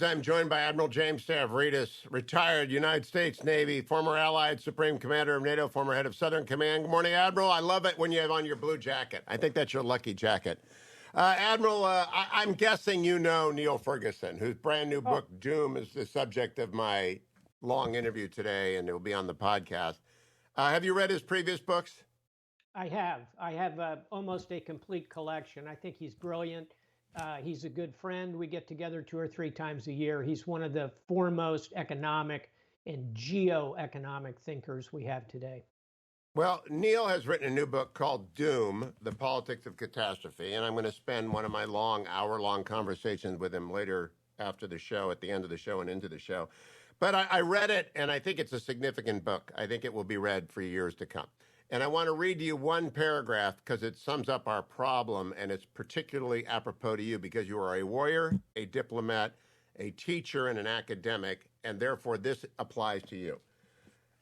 I'm joined by Admiral James Stavridis, retired United States Navy, former Allied Supreme Commander of NATO, former head of Southern Command. Good morning, Admiral. I love it when you have on your blue jacket. I think that's your lucky jacket. Admiral, I'm guessing you know Neil Ferguson, whose brand new book, Doom, is the subject of my long interview today, and it will be on the podcast. Have you read his previous books? I have. I have almost a complete collection. I think he's brilliant. He's a good friend. We get together 2 or 3 times a year. He's one of the foremost economic and geoeconomic thinkers we have today. Well, Neil has written a new book called Doom, The Politics of Catastrophe, and I'm going to spend one of my hour-long conversations with him later after the show, at the end of the show and into the show. But I read it, and I think it's a significant book. I think it will be read for years to come. And I want to read to you one paragraph because it sums up our problem, and it's particularly apropos to you because you are a warrior, a diplomat, a teacher, and an academic, and therefore this applies to you.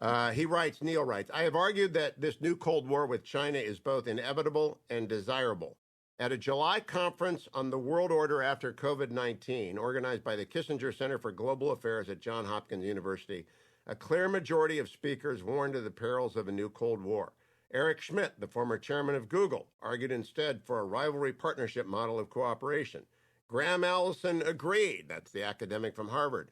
Neil writes, I have argued that this new Cold War with China is both inevitable and desirable. At a July conference on the world order after COVID-19, organized by the Kissinger Center for Global Affairs at Johns Hopkins University, a clear majority of speakers warned of the perils of a new Cold War. Eric Schmidt, the former chairman of Google, argued instead for a rivalry partnership model of cooperation. Graham Allison agreed, that's the academic from Harvard.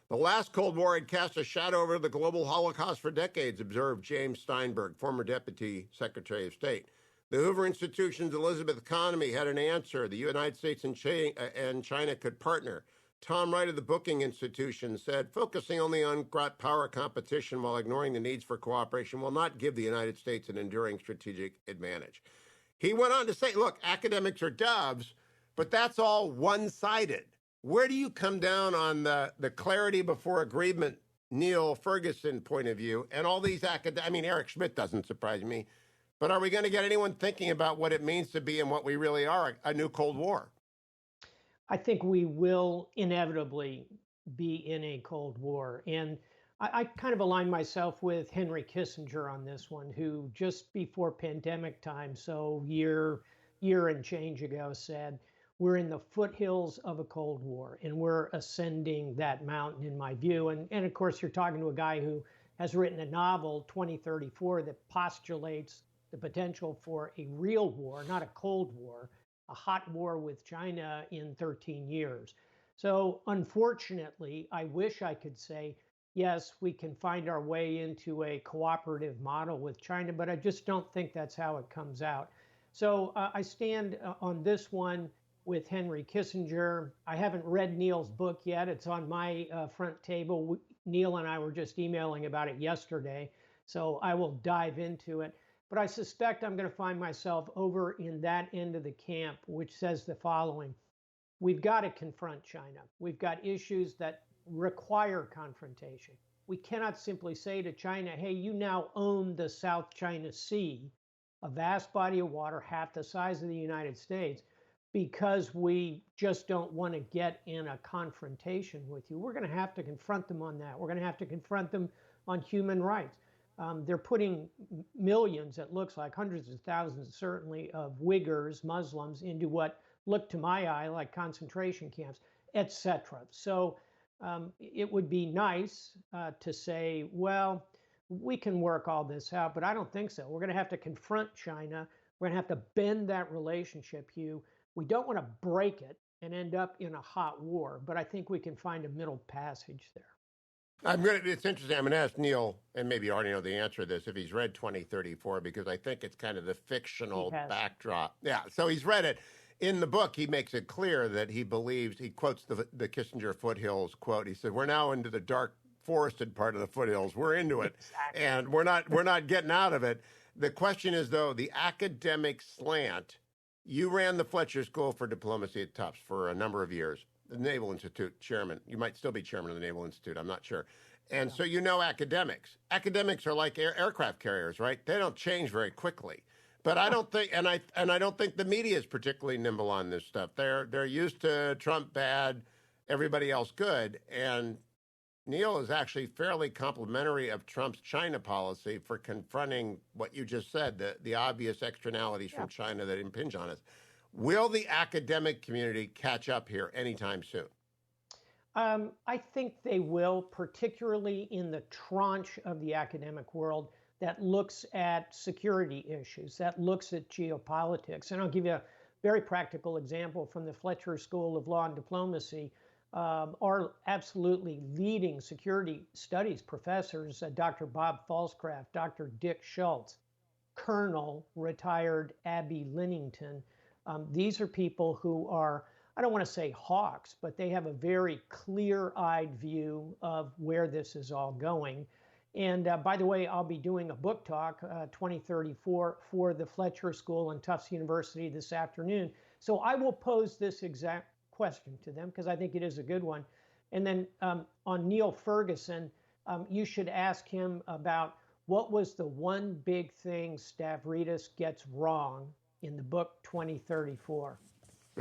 The last Cold War had cast a shadow over the global Holocaust for decades, observed James Steinberg, former Deputy Secretary of State. The Hoover Institution's Elizabeth Economy had an answer. The United States and China could partner. Tom Wright of the Booking Institution said, focusing only on power competition while ignoring the needs for cooperation will not give the United States an enduring strategic advantage. He went on to say, look, academics are doves, but that's all one-sided. Where do you come down on the clarity before agreement, Neil Ferguson point of view, and all these Eric Schmidt doesn't surprise me, but are we going to get anyone thinking about what it means to be in what we really are, a new Cold War? I think we will inevitably be in a Cold War. And I kind of align myself with Henry Kissinger on this one, who just before pandemic time, so year and change ago, said, we're in the foothills of a Cold War, and we're ascending that mountain, in my view. And of course, you're talking to a guy who has written a novel, 2034, that postulates the potential for a real war, not a Cold War, a hot war with China in 13 years. So unfortunately, I wish I could say, yes, we can find our way into a cooperative model with China, but I just don't think that's how it comes out. So I stand on this one with Henry Kissinger. I haven't read Neil's book yet. It's on my front table. Neil and I were just emailing about it yesterday, so I will dive into it. But I suspect I'm going to find myself over in that end of the camp, which says the following. We've got to confront China. We've got issues that require confrontation. We cannot simply say to China, hey, you now own the South China Sea, a vast body of water, half the size of the United States, because we just don't want to get in a confrontation with you. We're going to have to confront them on that. We're going to have to confront them on human rights. They're putting millions, it looks like hundreds of thousands, certainly, of Uyghurs, Muslims, into what look to my eye like concentration camps, etc. So it would be nice to say, well, we can work all this out, but I don't think so. We're going to have to confront China. We're going to have to bend that relationship, Hugh. We don't want to break it and end up in a hot war, but I think we can find a middle passage there. It's interesting. I'm going to ask Neil, and maybe you already know the answer to this, if he's read 2034, because I think it's kind of the fictional backdrop. Yeah, so he's read it. In the book, he makes it clear that he believes, he quotes the Kissinger foothills quote. He said, we're now into the dark forested part of the foothills. We're into it, exactly. And we're not getting out of it. The question is, though, the academic slant. You ran the Fletcher School for Diplomacy at Tufts for a number of years. The Naval Institute chairman. You might still be chairman of the Naval Institute. I'm not sure. And so you know academics. Academics are like aircraft carriers, right? They don't change very quickly. But I don't think, and I don't think the media is particularly nimble on this stuff. They're used to Trump bad, everybody else good, and Neil is actually fairly complimentary of Trump's China policy for confronting what you just said, the obvious externalities from China that impinge on us. Will the academic community catch up here anytime soon? I think they will, particularly in the tranche of the academic world that looks at security issues, that looks at geopolitics. And I'll give you a very practical example from the Fletcher School of Law and Diplomacy. Our absolutely leading security studies professors, Dr. Bob Falscraft, Dr. Dick Schultz, Colonel retired Abby Linnington. These are people who are, I don't want to say hawks, but they have a very clear-eyed view of where this is all going. And by the way, I'll be doing a book talk, 2034, for the Fletcher School and Tufts University this afternoon. So I will pose this exact question to them because I think it is a good one. And then on Neil Ferguson, you should ask him about what was the one big thing Stavridis gets wrong in the book 2034.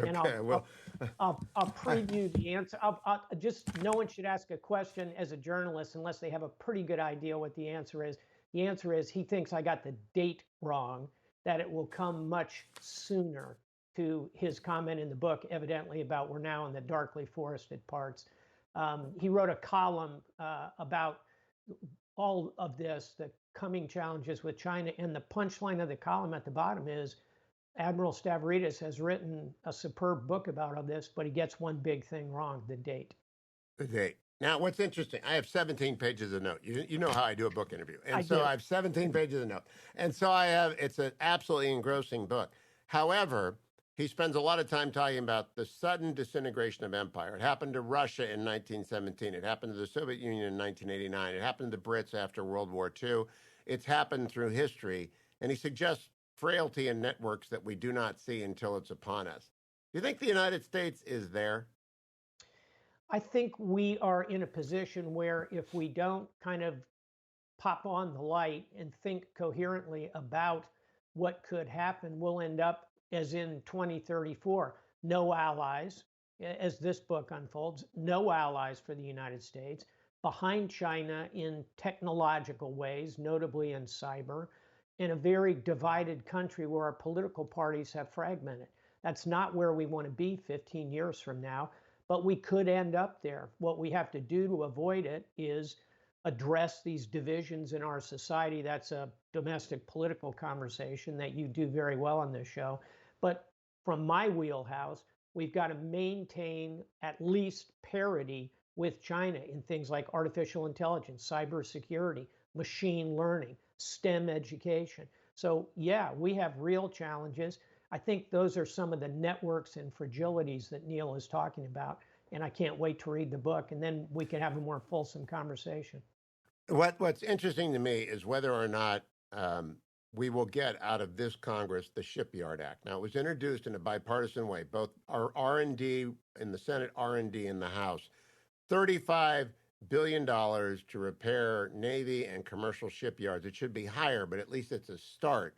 And I'll preview the answer. Just no one should ask a question as a journalist unless they have a pretty good idea what the answer is. The answer is he thinks I got the date wrong, that it will come much sooner, to his comment in the book, evidently about we're now in the darkly forested parts. He wrote a column about all of this, the coming challenges with China, and the punchline of the column at the bottom is Admiral Stavridis has written a superb book about all this, but he gets one big thing wrong: the date. The date. Now, what's interesting, I have 17 pages of note. You know how I do a book interview. And so I have 17 pages of note. And so it's an absolutely engrossing book. However, he spends a lot of time talking about the sudden disintegration of empire. It happened to Russia in 1917. It happened to the Soviet Union in 1989. It happened to the Brits after World War II. It's happened through history. And he suggests frailty in networks that we do not see until it's upon us. Do you think the United States is there? I think we are in a position where if we don't kind of pop on the light and think coherently about what could happen, we'll end up as in 2034, no allies, as this book unfolds, no allies for the United States, behind China in technological ways, notably in cyber, in a very divided country where our political parties have fragmented. That's not where we want to be 15 years from now, but we could end up there. What we have to do to avoid it is address these divisions in our society. That's a domestic political conversation that you do very well on this show. But from my wheelhouse, we've got to maintain at least parity with China in things like artificial intelligence, cybersecurity, machine learning, STEM education. So yeah, we have real challenges. I think those are some of the networks and fragilities that Neil is talking about. And I can't wait to read the book, and then we can have a more fulsome conversation. What's interesting to me is whether or not we will get out of this Congress the SHIPYARD Act. Now, it was introduced in a bipartisan way, both our R&D in the Senate, R&D in the House, $35 billion to repair Navy and commercial shipyards. It should be higher, but at least it's a start.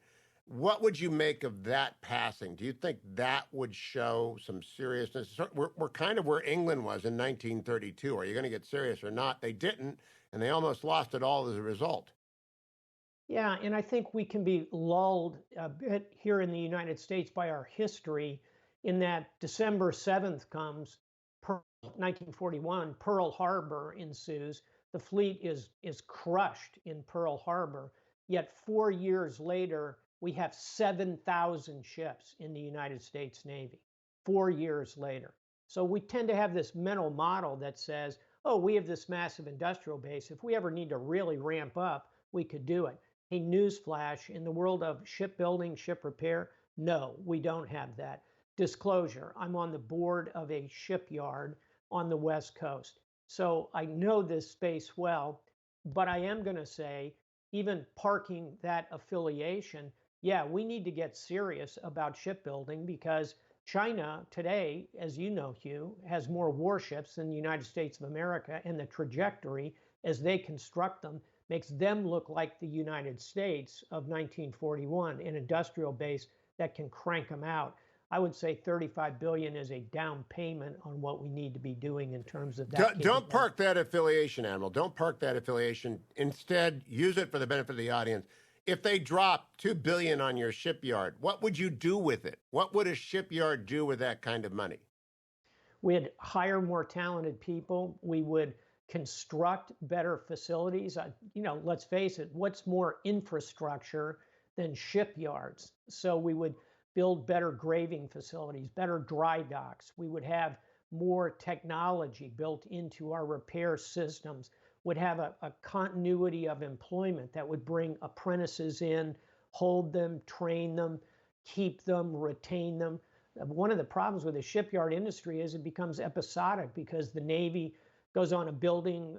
What would you make of that passing? Do you think that would show some seriousness? We're kind of where England was in 1932. Are you going to get serious or not? They didn't, and they almost lost it all as a result. Yeah, and I think we can be lulled a bit here in the United States by our history in that December 7th comes, 1941, Pearl Harbor ensues. The fleet is crushed in Pearl Harbor, yet 4 years later, we have 7,000 ships in the United States Navy, 4 years later. So we tend to have this mental model that says, oh, we have this massive industrial base. If we ever need to really ramp up, we could do it. Hey, newsflash, in the world of shipbuilding, ship repair, no, we don't have that. Disclosure, I'm on the board of a shipyard on the West Coast. So I know this space well, but I am going to say, even parking that affiliation, yeah, we need to get serious about shipbuilding because China today, as you know, Hugh, has more warships than the United States of America, and the trajectory as they construct them makes them look like the United States of 1941, an industrial base that can crank them out. I would say 35 billion is a down payment on what we need to be doing in terms of that. Don't park that affiliation, Admiral. Don't park that affiliation. Instead, use it for the benefit of the audience. If they drop $2 billion on your shipyard, what would you do with it? What would a shipyard do with that kind of money? We'd hire more talented people. We would construct better facilities. Let's face it, what's more infrastructure than shipyards? So we would build better graving facilities, better dry docks. We would have more technology built into our repair systems, would have a continuity of employment that would bring apprentices in, hold them, train them, keep them, retain them. One of the problems with the shipyard industry is it becomes episodic because the Navy goes on a building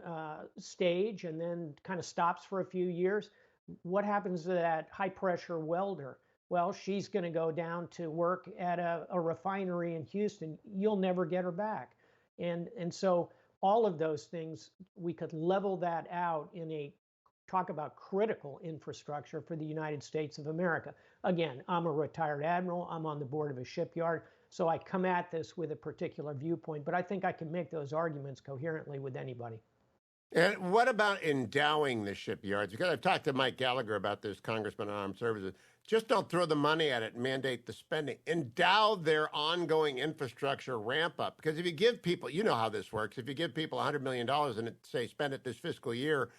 stage and then kind of stops for a few years. What happens to that high pressure welder? Well, she's going to go down to work at a refinery in Houston. You'll never get her back. And so all of those things, we could level that out in a talk about critical infrastructure for the United States of America. Again, I'm a retired admiral. I'm on the board of a shipyard. So I come at this with a particular viewpoint, but I think I can make those arguments coherently with anybody. And what about endowing the shipyards? Because I've talked to Mike Gallagher about this, Congressman on Armed Services. Just don't throw the money at it and mandate the spending. Endow their ongoing infrastructure ramp up. Because if you give people, you know how this works. If you give people $100 million and say spend it this fiscal year,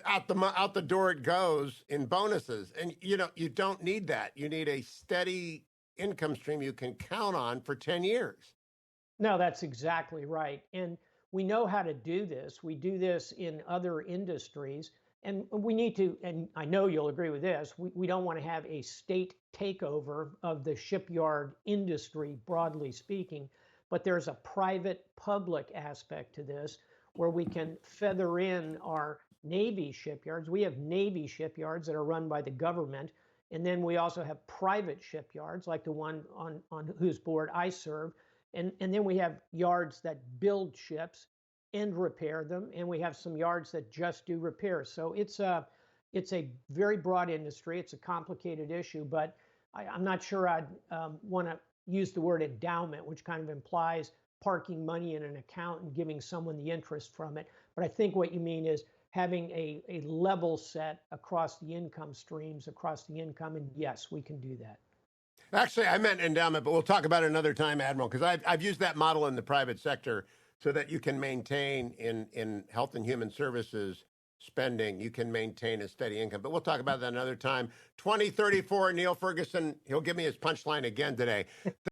out the door it goes in bonuses. And you don't need that. You need a steady income stream you can count on for 10 years. No, that's exactly right. And we know how to do this. We do this in other industries. And we need to, and I know you'll agree with this, we don't want to have a state takeover of the shipyard industry, broadly speaking, but there's a private-public aspect to this where we can feather in our Navy shipyards. We have Navy shipyards that are run by the government, and then we also have private shipyards, like the one on whose board I serve, and then we have yards that build ships and repair them, and we have some yards that just do repairs. So it's a very broad industry. It's a complicated issue, but I'm not sure I'd want to use the word endowment, which kind of implies parking money in an account and giving someone the interest from it. But I think what you mean is having a level set across the income streams, across the income, and yes, we can do that. Actually, I meant endowment, but we'll talk about it another time, Admiral, because I've used that model in the private sector so that you can maintain in health and human services spending, you can maintain a steady income. But we'll talk about that another time. 2034, Neil Ferguson, he'll give me his punchline again today.